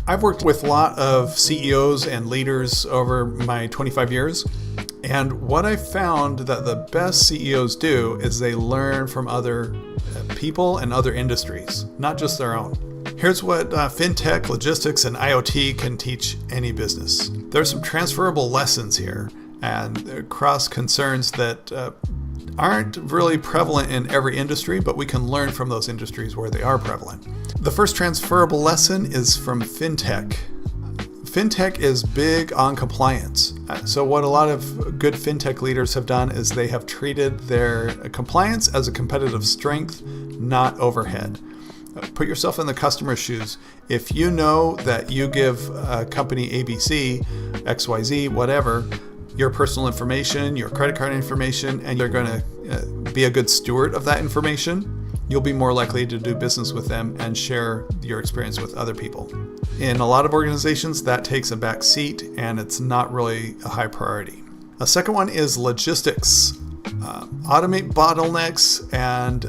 I've worked with a lot of CEOs and leaders over my 25 years. And what I found that the best CEOs do is they learn from other people and other industries, not just their own. Here's what fintech, logistics, and IoT can teach any business. There's some transferable lessons here and cross concerns that aren't really prevalent in every industry, but we can learn from those industries where they are prevalent. The first transferable lesson is from fintech. Fintech is big on compliance. So what a lot of good fintech leaders have done is they have treated their compliance as a competitive strength, not overhead. Put yourself in the customer's shoes. If you know that you give company ABC, XYZ, whatever, your personal information, your credit card information, and you're going to be a good steward of that information, you'll be more likely to do business with them and share your experience with other people. In a lot of organizations, that takes a back seat and it's not really a high priority. A second one is logistics. Automate bottlenecks and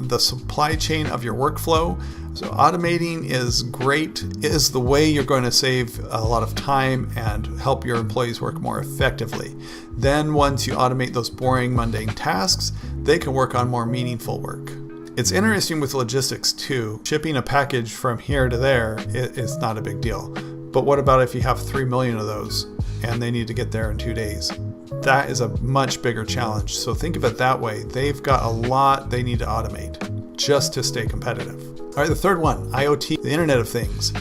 the supply chain of your workflow. So automating is great. It is the way you're going to save a lot of time and help your employees work more effectively. Then once you automate those boring, mundane tasks, they can work on more meaningful work. It's interesting with logistics too. Shipping a package from here to there is not a big deal. But what about if you have 3 million of those and they need to get there in 2 days? That is a much bigger challenge. So think of it that way. They've got a lot they need to automate just to stay competitive. All right, the third one, IoT, the Internet of Things,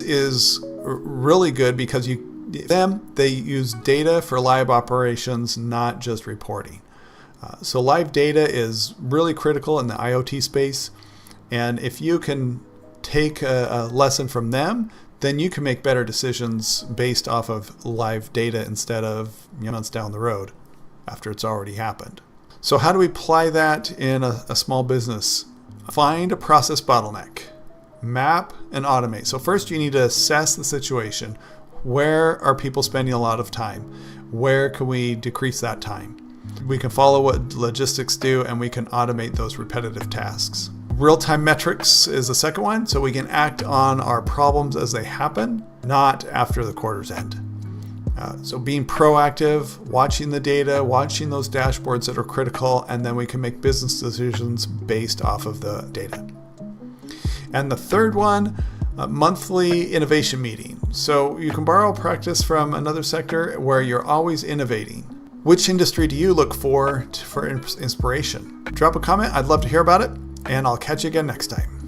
is really good because they use data for live operations, not just reporting. So live data is really critical in the IoT space. And if you can take a lesson from them, then you can make better decisions based off of live data instead of months down the road after it's already happened. So how do we apply that in a small business? Find a process bottleneck, map and automate. So first you need to assess the situation. Where are people spending a lot of time? Where can we decrease that time? We can follow what logistics do and we can automate those repetitive tasks. Real-time metrics is the second one, so we can act on our problems as they happen, not after the quarter's end. So being proactive, watching the data, watching those dashboards that are critical, and then we can make business decisions based off of the data. And the third one, a monthly innovation meeting. So you can borrow practice from another sector where you're always innovating. Which industry do you look for inspiration? Drop a comment. I'd love to hear about it, and I'll catch you again next time.